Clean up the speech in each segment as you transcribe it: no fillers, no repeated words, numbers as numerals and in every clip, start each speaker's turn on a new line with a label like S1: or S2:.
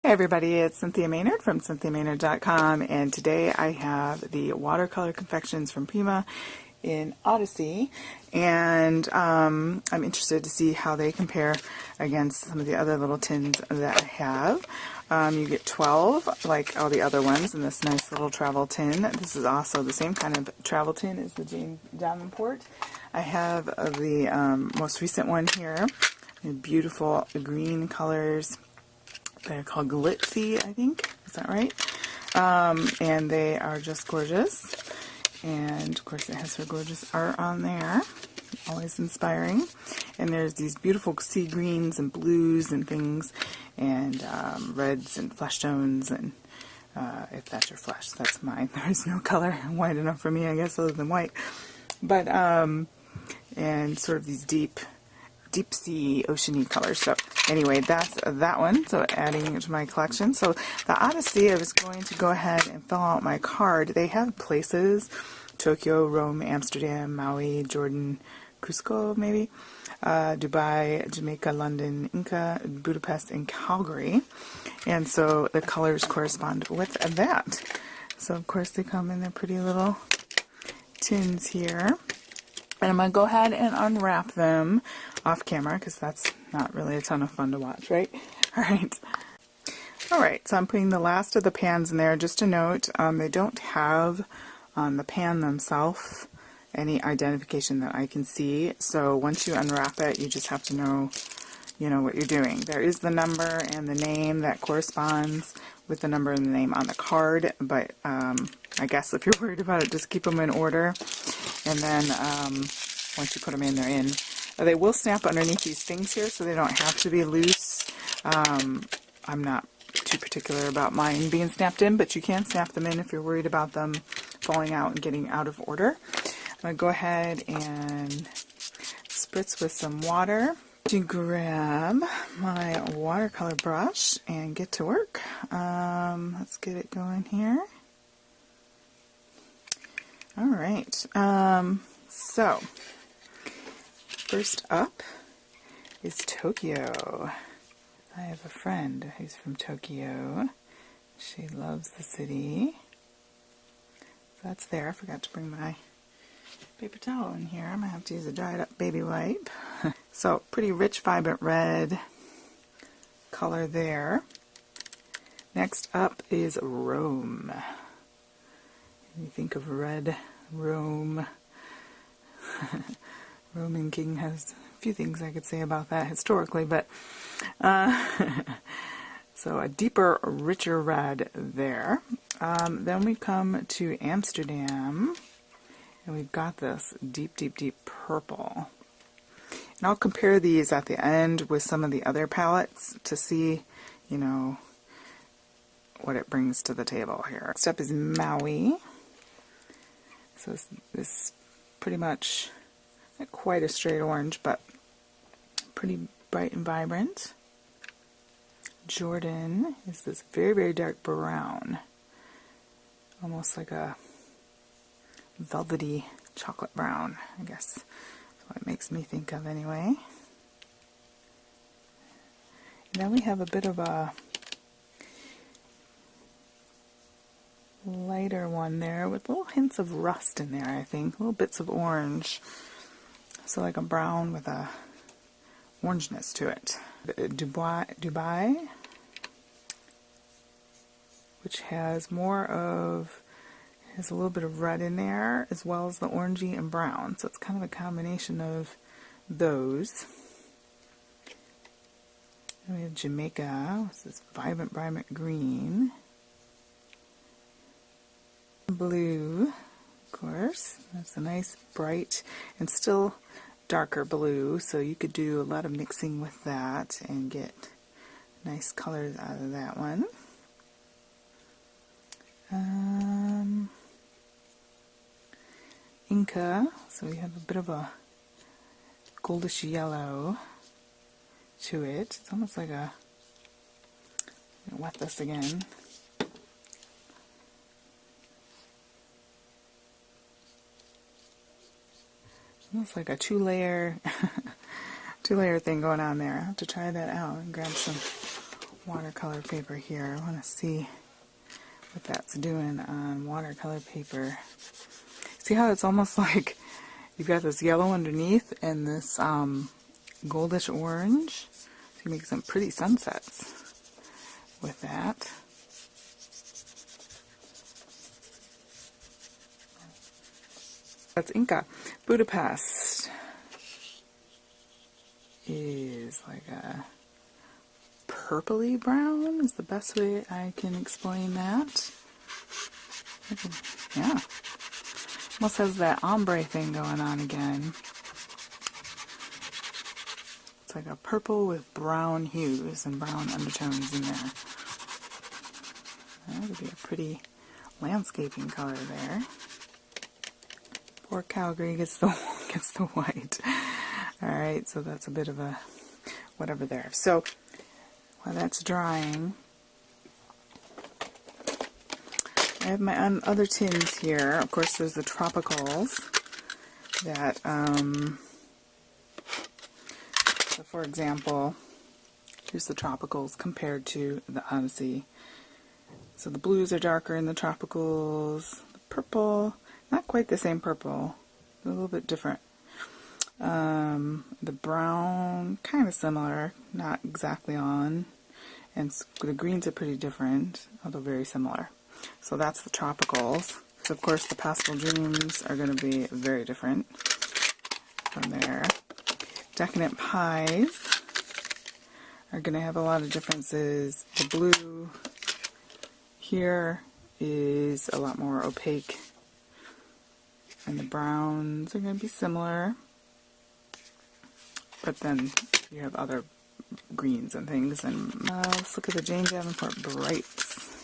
S1: Hey everybody, it's Cynthia Maynard from CynthiaMaynard.com, and today I have the Watercolor Confections from Prima in Odyssey, and I'm interested to see how they compare against some of the other little tins that I have. You get 12 like all the other ones in this nice little travel tin. This is also the same kind of travel tin as the Jane Davenport. I have the most recent one here, beautiful green colors. They're called Glitzy, I think. Is that right? And they are just gorgeous. And, of course, it has her gorgeous art on there. Always inspiring. And there's these beautiful sea greens and blues and things. And reds and flesh tones. And if that's your flesh, that's mine. There's no color white enough for me, I guess, other than white. But, and sort of these deep sea oceany colors. So anyway, that's that one. So adding it to my collection. So the Odyssey, I was going to go ahead and fill out my card. They have places: Tokyo, Rome, Amsterdam, Maui, Jordan, Cusco, maybe, Dubai, Jamaica, London, Inca, Budapest, and Calgary. And so the colors correspond with that. So of course they come in their pretty little tins here. And I'm going to go ahead and unwrap them off camera because that's not really a ton of fun to watch, right? Alright. Alright, so I'm putting the last of the pans in there. Just a note, they don't have on the pan themselves any identification that I can see. So once you unwrap it, you just have to know, you know, what you're doing. There is the number and the name that corresponds with the number and the name on the card, but I guess if you're worried about it, just keep them in order. And then once you put them in, they're in. They will snap underneath these things here, so they don't have to be loose. I'm not too particular about mine being snapped in, but you can snap them in if you're worried about them falling out and getting out of order. I'm going to go ahead and spritz with some water to grab my watercolor brush and get to work. Let's get it going here. Alright, so first up is Tokyo. I have a friend who's from Tokyo. She loves the city. So that's there. I forgot to bring my paper towel in here. I'm going to have to use a dried up baby wipe. So pretty rich, vibrant red color there. Next up is Rome. You think of red Rome. Roman king has a few things I could say about that historically, but so a deeper, richer red there. Then we come to Amsterdam, and we've got this deep, deep, deep purple. And I'll compare these at the end with some of the other palettes to see, you know, what it brings to the table here. Next up is Maui. So this is pretty much not quite a straight orange, but pretty bright and vibrant. Jordan is this very, very dark brown. Almost like a velvety chocolate brown, I guess. That's what it makes me think of anyway. And then we have a bit of a lighter one there with little hints of rust in there, I think. Little bits of orange. So like a brown with a orangeness to it. Dubai, which has more of, has a little bit of red in there as well as the orangey and brown. So it's kind of a combination of those. And we have Jamaica, this is vibrant, vibrant green. Blue, of course. That's a nice, bright, and still darker blue, so you could do a lot of mixing with that and get nice colors out of that one. Inca, so we have a bit of a goldish yellow to it. It's almost like a, I'm going to wet this again. Almost like a two-layer thing going on there. I'll have to try that out and grab some watercolor paper here. I want to see what that's doing on watercolor paper. See how it's almost like you've got this yellow underneath and this goldish orange. So you make some pretty sunsets with that. That's Inca. Budapest is like a purpley brown is the best way I can explain that. Yeah. Almost has that ombre thing going on again. It's like a purple with brown hues and brown undertones in there. That would be a pretty landscaping color there. Poor Calgary gets the white. Alright, so that's a bit of a whatever there. So while that's drying, I have my other tins here. Of course, there's the tropicals that, so for example, here's the tropicals compared to the Odyssey. So the blues are darker in the tropicals. The purple, not quite the same purple, a little bit different. The brown, kind of similar, not exactly on. And the greens are pretty different, although very similar. So that's the tropicals. So of course the pastel dreams are going to be very different from there. Decadent pies are going to have a lot of differences. The blue here is a lot more opaque, and the browns are going to be similar, but then you have other greens and things. And let's look at the Jane Davenport Brights,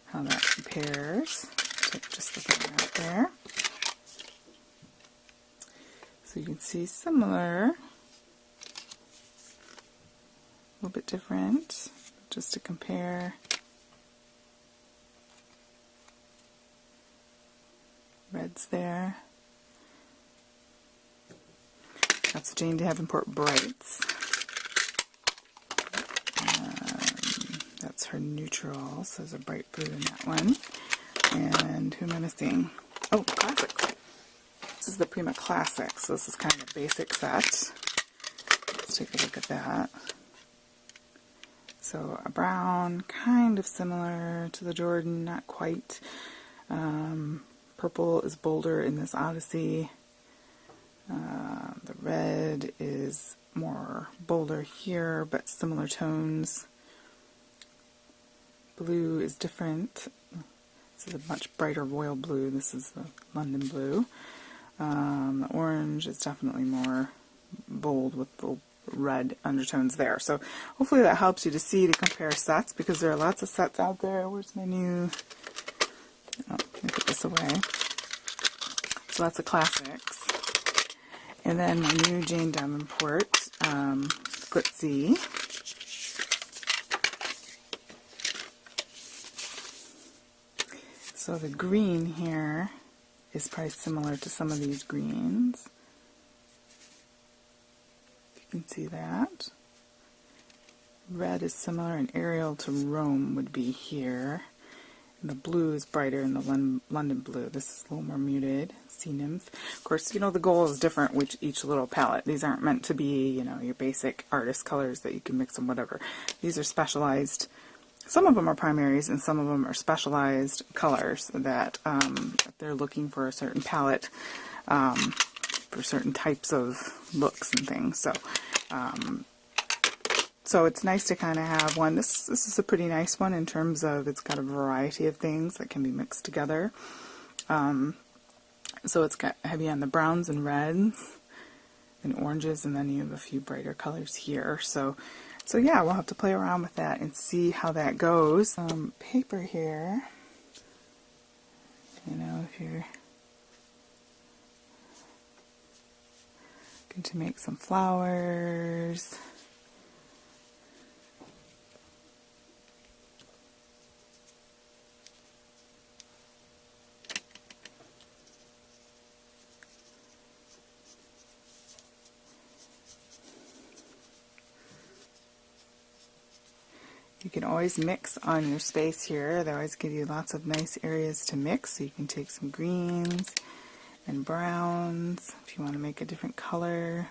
S1: how that compares. Take just the thing out there. So you can see similar, a little bit different, just to compare. Reds there. That's Jane Davenport Brights. That's her neutral, so there's a bright blue in that one. And who am I missing? Oh, Classics. This is the Prima Classic, so this is kind of a basic set. Let's take a look at that. So a brown, kind of similar to the Jordan, not quite. Purple is bolder in this Odyssey. The red is more bolder here, but similar tones. Blue is different. This is a much brighter royal blue. This is the London blue. The orange is definitely more bold with the red undertones there. So hopefully that helps you to see, to compare sets, because there are lots of sets out there. Where's my new... Oh, let me put this away. So that's the Classics. And then my new Jane Davenport Glitzy. So the green here is probably similar to some of these greens. You can see that. Red is similar, and Ariel to Rome would be here. And the blue is brighter in the London blue. This is a little more muted. Sea Nymph. Of course, you know, the goal is different with each little palette. These aren't meant to be, you know, your basic artist colors that you can mix and whatever. These are specialized. Some of them are primaries, and some of them are specialized colors that they're looking for a certain palette for certain types of looks and things. So, so it's nice to kind of have one. This is a pretty nice one in terms of it's got a variety of things that can be mixed together. So it's got heavy on the browns and reds and oranges, and then you have a few brighter colors here. So yeah, we'll have to play around with that and see how that goes. Paper here, you know, if you're going to make some flowers. You can always mix on your space here. They always give you lots of nice areas to mix, so you can take some greens and browns if you want to make a different color.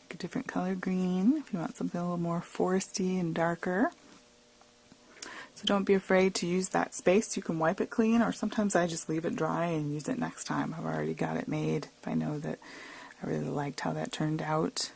S1: Make a different color green if you want something a little more foresty and darker. So don't be afraid to use that space. You can wipe it clean, or sometimes I just leave it dry and use it next time. I've already got it made if I know that I really liked how that turned out.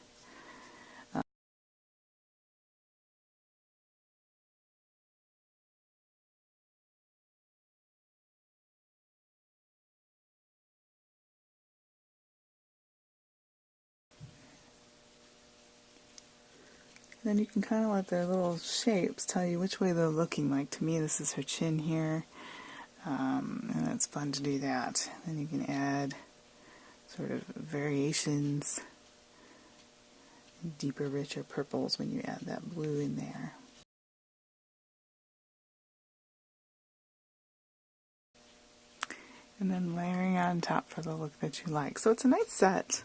S1: Then you can kind of let their little shapes tell you which way they're looking. Like to me, this is her chin here, and it's fun to do that. Then you can add sort of variations, deeper, richer purples when you add that blue in there. And then layering on top for the look that you like. So it's a nice set.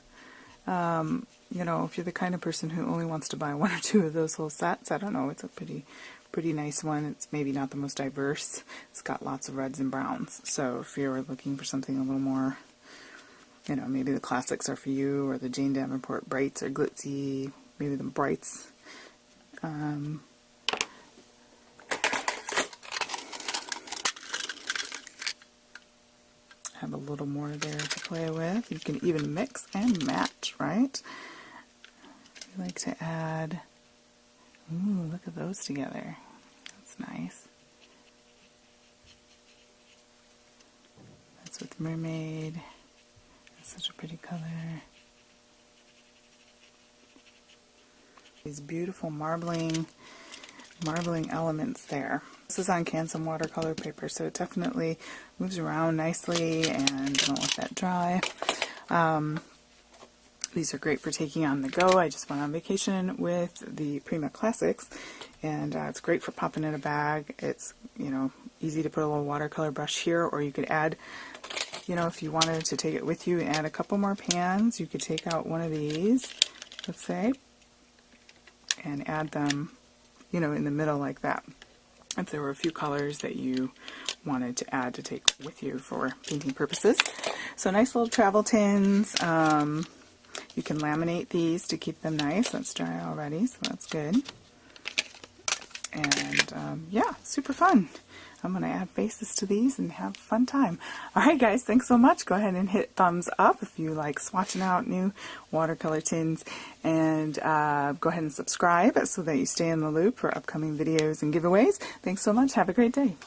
S1: You know, if you're the kind of person who only wants to buy one or two of those whole sets, I don't know, it's a pretty nice one. It's maybe not the most diverse. It's got lots of reds and browns. So if you're looking for something a little more, you know, maybe the classics are for you, or the Jane Davenport brights are glitzy, maybe the brights. Have a little more there to play with. You can even mix and match, right? I like to add, ooh, look at those together. That's nice. That's with Mermaid. That's such a pretty color. These beautiful marbling elements there. This is on Canson watercolor paper, so it definitely moves around nicely, and don't let that dry. These are great for taking on the go. I just went on vacation with the Prima Classics, and it's great for popping in a bag. It's, you know, easy to put a little watercolor brush here, or you could add, you know, if you wanted to take it with you and add a couple more pans, you could take out one of these, let's say, and add them, you know, in the middle like that. If there were a few colors that you wanted to add to take with you for painting purposes. So nice little travel tins. You can laminate these to keep them nice. That's dry already, so that's good. And yeah, super fun. I'm going to add faces to these and have a fun time. Alright guys, thanks so much. Go ahead and hit thumbs up if you like swatching out new watercolor tins. And go ahead and subscribe so that you stay in the loop for upcoming videos and giveaways. Thanks so much. Have a great day.